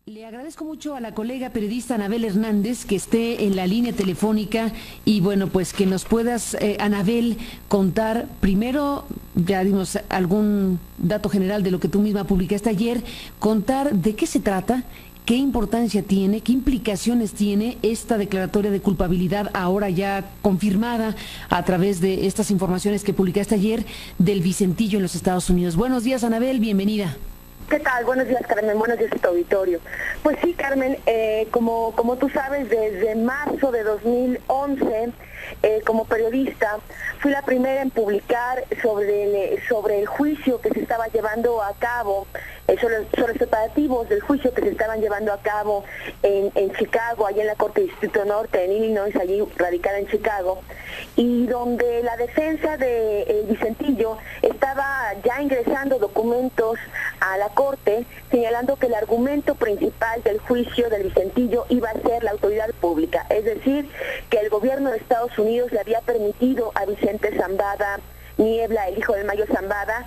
Le agradezco mucho a la colega periodista Anabel Hernández que esté en la línea telefónica y bueno, pues que nos puedas, Anabel, contar primero, ya dimos algún dato general de lo que tú misma publicaste ayer, contar de qué se trata, qué importancia tiene, qué implicaciones tiene esta declaratoria de culpabilidad ahora ya confirmada a través de estas informaciones que publicaste ayer del Vicentillo en los Estados Unidos. Buenos días, Anabel, bienvenida. ¿Qué tal? Buenos días, Carmen. Buenos días a tu auditorio. Pues sí, Carmen, como tú sabes, desde marzo de 2011, como periodista, fui la primera en publicar sobre el juicio que se estaba llevando a cabo, sobre los preparativos del juicio que se estaban llevando a cabo en Chicago, allá en la Corte de Distrito Norte, en Illinois, allí radicada en Chicago, y donde la defensa de Vicentillo estaba ya ingresando documentos a la Corte, señalando que el argumento principal del juicio del Vicentillo iba a ser la autoridad pública, es decir, que el gobierno de Estados Unidos le había permitido a Vicente Zambada Niebla, el hijo del Mayo Zambada,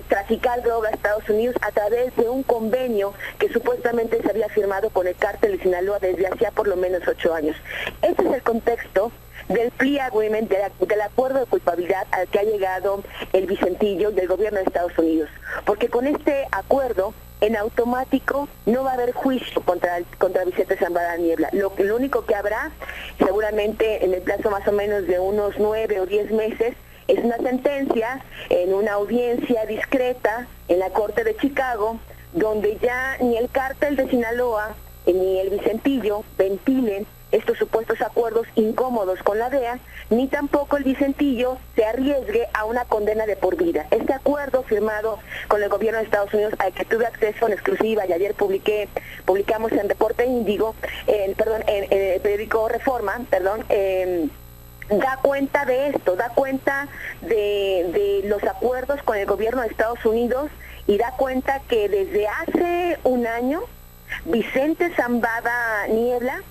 traficar droga a Estados Unidos a través de un convenio que supuestamente se había firmado con el cártel de Sinaloa desde hacía por lo menos 8 años. Este es el contexto del plea agreement, del acuerdo de culpabilidad al que ha llegado el Vicentillo y el gobierno de Estados Unidos. Porque con este acuerdo, en automático, no va a haber juicio contra Vicente Zambada Niebla. Lo único que habrá, seguramente en el plazo más o menos de unos 9 o 10 meses, es una sentencia en una audiencia discreta en la Corte de Chicago, donde ya ni el cártel de Sinaloa ni el Vicentillo ventilen estos supuestos acuerdos incómodos con la DEA, ni tampoco el Vicentillo se arriesgue a una condena de por vida. Este acuerdo firmado con el gobierno de Estados Unidos, al que tuve acceso en exclusiva y ayer publicamos en Reporte Índigo, en el periódico Reforma, da cuenta de esto, da cuenta de los acuerdos con el gobierno de Estados Unidos y da cuenta que desde hace un año Vicente Zambada Niebla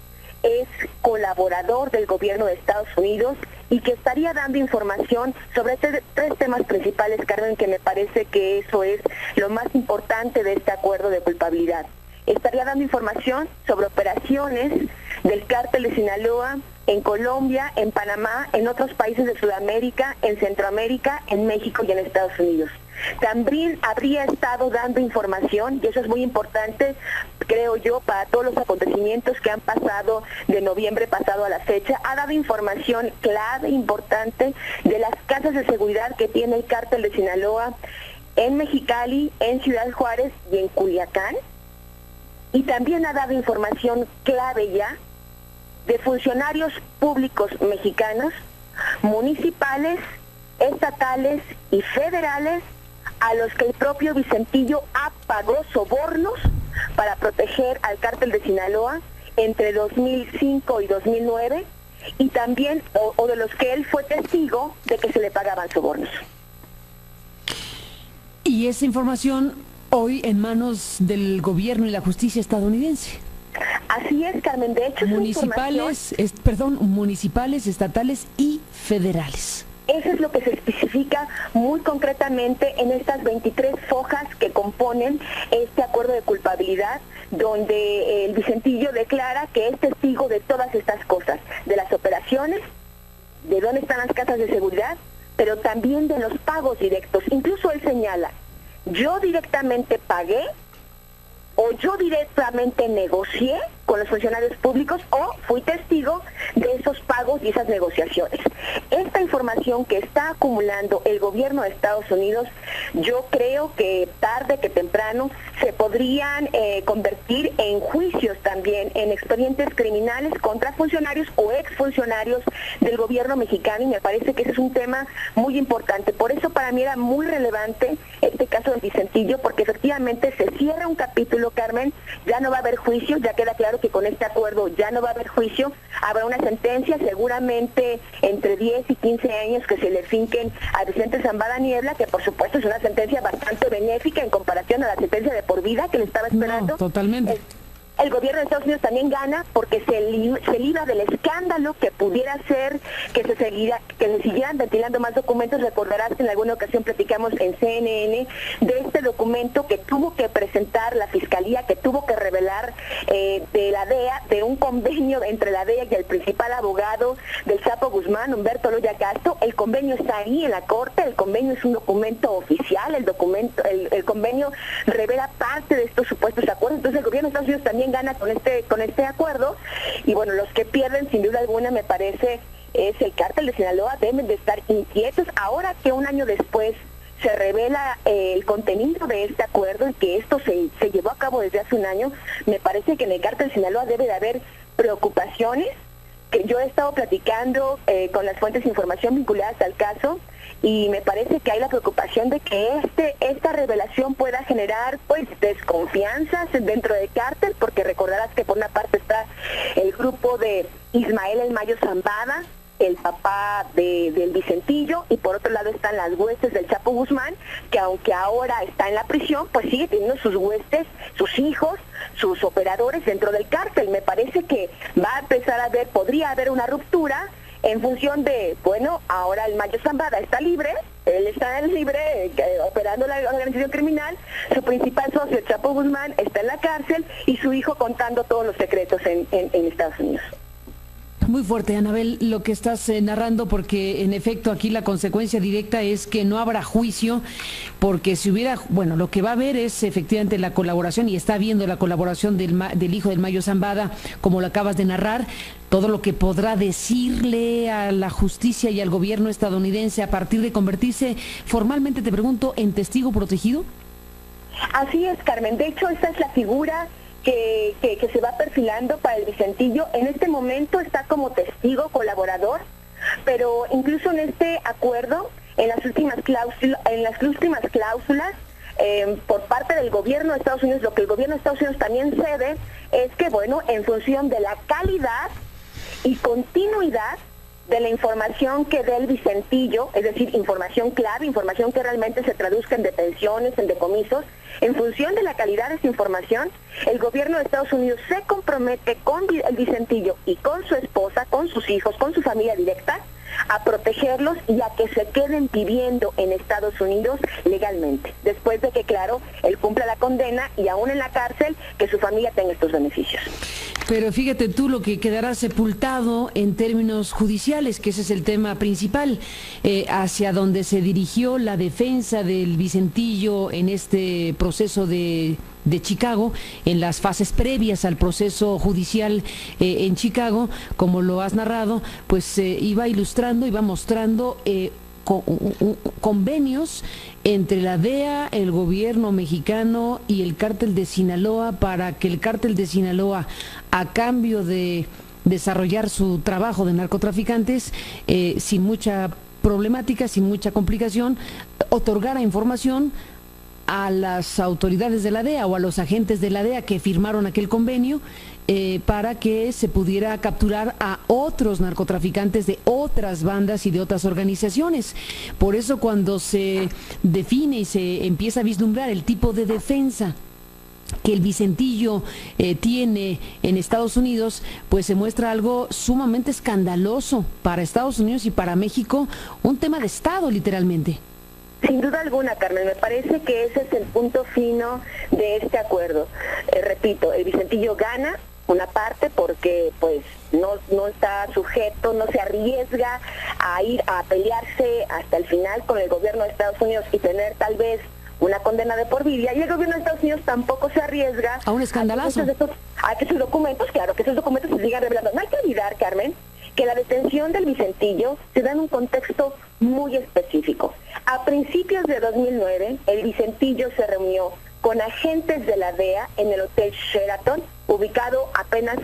es colaborador del gobierno de Estados Unidos y que estaría dando información sobre tres temas principales, Carmen, que me parece que eso es lo más importante de este acuerdo de culpabilidad. Estaría dando información sobre operaciones del cártel de Sinaloa en Colombia, en Panamá, en otros países de Sudamérica, en Centroamérica, en México y en Estados Unidos. También habría estado dando información, y eso es muy importante, creo yo, para todos los acontecimientos que han pasado de noviembre pasado a la fecha, ha dado información clave, importante, de las casas de seguridad que tiene el cártel de Sinaloa en Mexicali, en Ciudad Juárez y en Culiacán. Y también ha dado información clave ya de funcionarios públicos mexicanos, municipales, estatales y federales, a los que el propio Vicentillo pagó sobornos para proteger al cártel de Sinaloa entre 2005 y 2009, y también, o de los que él fue testigo de que se le pagaban sobornos. Y esa información hoy en manos del gobierno y la justicia estadounidense. Así es, Carmen. De hecho, municipales, municipales, estatales y federales. Eso es lo que se especifica muy concretamente en estas 23 fojas que componen este acuerdo de culpabilidad, donde el Vicentillo declara que es testigo de todas estas cosas, de las operaciones, de dónde están las casas de seguridad, pero también de los pagos directos. Incluso él señala: yo directamente pagué, o yo directamente negocié con los funcionarios públicos, o fui testigo de esos pagos y esas negociaciones. Esta información que está acumulando el gobierno de Estados Unidos, yo creo que tarde que temprano se podrían convertir en juicios también, en expedientes criminales contra funcionarios o exfuncionarios del gobierno mexicano, y me parece que ese es un tema muy importante. Por eso para mí era muy relevante este caso del Vicentillo, porque efectivamente se cierra un capítulo, Carmen, ya no va a haber juicio, ya queda claro que con este acuerdo ya no va a haber juicio, habrá una sentencia seguramente entre 10 y 15 años que se le finquen a Vicente Zambada Niebla, que por supuesto es una sentencia bastante benéfica en comparación a la sentencia de por vida que le estaba esperando. No, totalmente. El gobierno de Estados Unidos también gana porque se libra del escándalo que pudiera ser que se siguieran ventilando más documentos. Recordarás que en alguna ocasión platicamos en CNN de este documento que tuvo que presentar la Fiscalía, que tuvo que revelar de la DEA, de un convenio entre la DEA y el principal abogado del Chapo Guzmán, Humberto Loya Castro. El convenio está ahí en la Corte, el convenio es un documento oficial, el convenio revela parte de estos supuestos acuerdos. Entonces el gobierno de Estados Unidos también gana con este acuerdo, y bueno, los que pierden sin duda alguna, me parece, es el cártel de Sinaloa. Deben de estar inquietos ahora que un año después se revela el contenido de este acuerdo y que esto se llevó a cabo desde hace un año. Me parece que en el cártel de Sinaloa debe de haber preocupaciones, que yo he estado platicando con las fuentes de información vinculadas al caso, y me parece que hay la preocupación de que esta revelación pueda generar pues desconfianzas dentro del cártel, porque recordarás que por una parte está el grupo de Ismael El Mayo Zambada, el papá del Vicentillo, y por otro lado están las huestes del Chapo Guzmán, que aunque ahora está en la prisión, pues sigue teniendo sus huestes, sus hijos, sus operadores dentro del cártel. Me parece que va a empezar a haber, podría haber una ruptura en función de, bueno, ahora el Mayo Zambada está libre, él está libre operando la organización criminal, su principal socio, el Chapo Guzmán, está en la cárcel, y su hijo contando todos los secretos en Estados Unidos. Muy fuerte, Anabel, lo que estás narrando, porque en efecto aquí la consecuencia directa es que no habrá juicio, porque si hubiera, bueno, lo que va a haber es efectivamente la colaboración, y está habiendo la colaboración del hijo del Mayo Zambada, como lo acabas de narrar, todo lo que podrá decirle a la justicia y al gobierno estadounidense a partir de convertirse formalmente, te pregunto, en testigo protegido. Así es, Carmen. De hecho, esa es la figura que se va perfilando para el Vicentillo. En este momento está como testigo colaborador, pero incluso en este acuerdo, en las últimas cláusulas, por parte del gobierno de Estados Unidos, lo que el gobierno de Estados Unidos también cede es que, bueno, en función de la calidad y continuidad de la información que dé el Vicentillo, es decir, información clave, información que realmente se traduzca en detenciones, en decomisos, en función de la calidad de esa información, el gobierno de Estados Unidos se compromete con el Vicentillo y con su esposa, con sus hijos, con su familia directa, a protegerlos y a que se queden viviendo en Estados Unidos legalmente, después de que, claro, él cumpla la condena y aún en la cárcel, que su familia tenga estos beneficios. Pero fíjate tú lo que quedará sepultado en términos judiciales, que ese es el tema principal, hacia donde se dirigió la defensa del Vicentillo en este proceso de Chicago, en las fases previas al proceso judicial en Chicago, como lo has narrado, pues iba ilustrando, iba mostrando convenios entre la DEA, el gobierno mexicano y el cártel de Sinaloa, para que el cártel de Sinaloa, a cambio de desarrollar su trabajo de narcotraficantes, sin mucha problemática, sin mucha complicación, otorgara información a las autoridades de la DEA o a los agentes de la DEA que firmaron aquel convenio, para que se pudiera capturar a otros narcotraficantes de otras bandas y de otras organizaciones. Por eso, cuando se define y se empieza a vislumbrar el tipo de defensa que el Vicentillo tiene en Estados Unidos, pues se muestra algo sumamente escandaloso para Estados Unidos y para México, un tema de Estado literalmente. Sin duda alguna, Carmen, me parece que ese es el punto fino de este acuerdo. Repito, el Vicentillo gana una parte porque pues no está sujeto, no se arriesga a ir a pelearse hasta el final con el gobierno de Estados Unidos y tener tal vez una condena de por vida, y el gobierno de Estados Unidos tampoco se arriesga a un escandalazo, a que sus documentos, claro, que esos documentos se sigan revelando. No hay que olvidar, Carmen, que la detención del Vicentillo se da en un contexto muy específico. A principios de 2009, el Vicentillo se reunió con agentes de la DEA en el Hotel Sheraton, ubicado apenas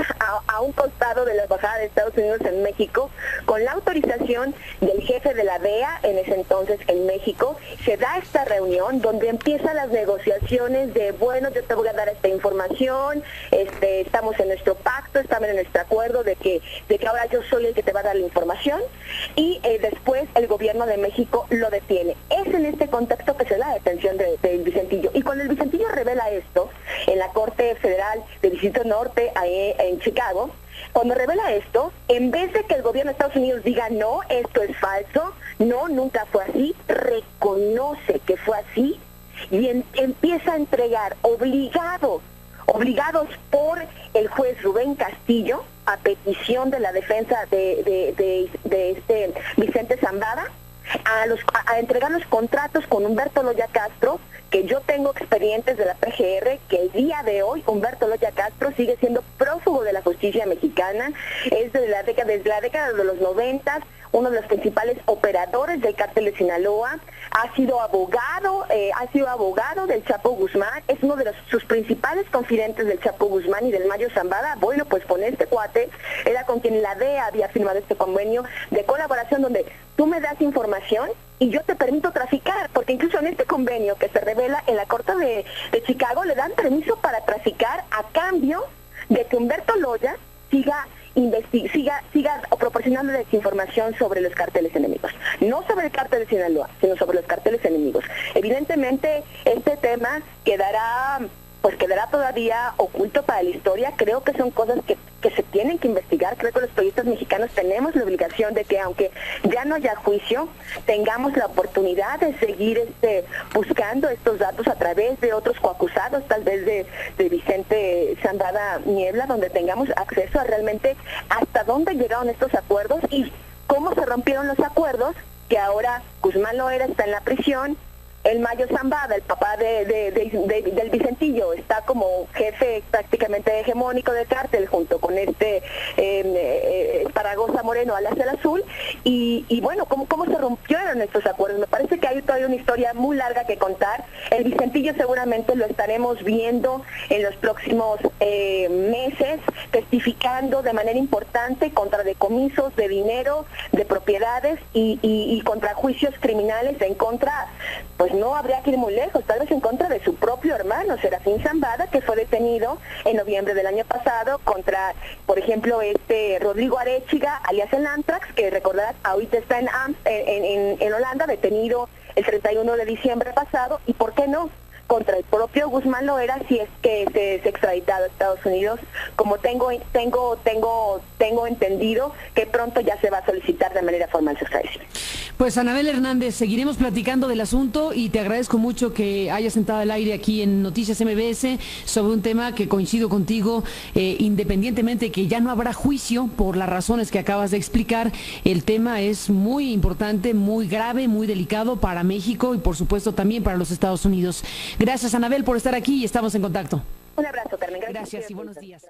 a un costado de la Embajada de Estados Unidos en México, con la autorización del jefe de la DEA en ese entonces en México. Se da esta reunión donde empiezan las negociaciones de, bueno, yo te voy a dar esta información, estamos en nuestro pacto, estamos en nuestro acuerdo de que ahora yo soy el que te va a dar la información, y después el gobierno de México lo detiene. Es en este contexto que se da la detención del Vicentillo. Y cuando el Vicentillo revela esto en la Corte Federal de Distrito Distrito Norte, ahí en Chicago, cuando revela esto, en vez de que el gobierno de Estados Unidos diga no, esto es falso, no, nunca fue así, reconoce que fue así y empieza a entregar obligados por el juez Rubén Castillo, a petición de la defensa de este Vicente Zambada, a entregar los contratos con Humberto Loya Castro, que yo tengo expedientes de la PGR, que el día de hoy Humberto Loya Castro sigue siendo prófugo de la justicia mexicana, es desde la década de los 90, uno de los principales operadores del cártel de Sinaloa, ha sido abogado del Chapo Guzmán, es uno de sus principales confidentes del Chapo Guzmán y del Mayo Zambada. Bueno, pues con este cuate era con quien la DEA había firmado este convenio de colaboración donde tú me das información y yo te permito traficar, porque incluso en este convenio que se revela en la Corte de Chicago le dan permiso para traficar a cambio de que Humberto Loya siga proporcionando desinformación sobre los carteles enemigos. No sobre el cártel de Sinaloa, sino sobre los carteles enemigos. Evidentemente, este tema quedará todavía oculto para la historia. Creo que son cosas que se tienen que investigar. Creo que los periodistas mexicanos tenemos la obligación de que, aunque ya no haya juicio, tengamos la oportunidad de seguir buscando estos datos a través de otros coacusados, tal vez de Vicente Zambada Niebla, donde tengamos acceso a realmente hasta dónde llegaron estos acuerdos y cómo se rompieron los acuerdos, que ahora Guzmán Loera está en la prisión. El Mayo Zambada, el papá del Vicentillo, está como jefe prácticamente hegemónico del cártel junto con Zaragoza Moreno alias el Azul. Y bueno, ¿cómo se rompieron estos acuerdos? Me parece que hay todavía una historia muy larga que contar. El Vicentillo seguramente lo estaremos viendo en los próximos meses, testificando de manera importante contra decomisos de dinero, de propiedades y contra juicios criminales en contra, pues no habría que ir muy lejos, tal vez en contra de su propio hermano, Serafín Zambada, que fue detenido en noviembre del año pasado contra, por ejemplo, Rodrigo Arechiga, alias el Antrax, que recordarás, ahorita está en Holanda, detenido el 31 de diciembre pasado, y ¿por qué no?, contra el propio Guzmán Loera, si es que es extraditado a Estados Unidos, como tengo entendido que pronto ya se va a solicitar de manera formal su extradición. Pues Anabel Hernández, seguiremos platicando del asunto y te agradezco mucho que hayas sentado al aire aquí en Noticias MBS sobre un tema que coincido contigo, independientemente que ya no habrá juicio por las razones que acabas de explicar. El tema es muy importante, muy grave, muy delicado para México y por supuesto también para los Estados Unidos. Gracias, Anabel, por estar aquí y estamos en contacto. Un abrazo, Carmen. Gracias y buenos días.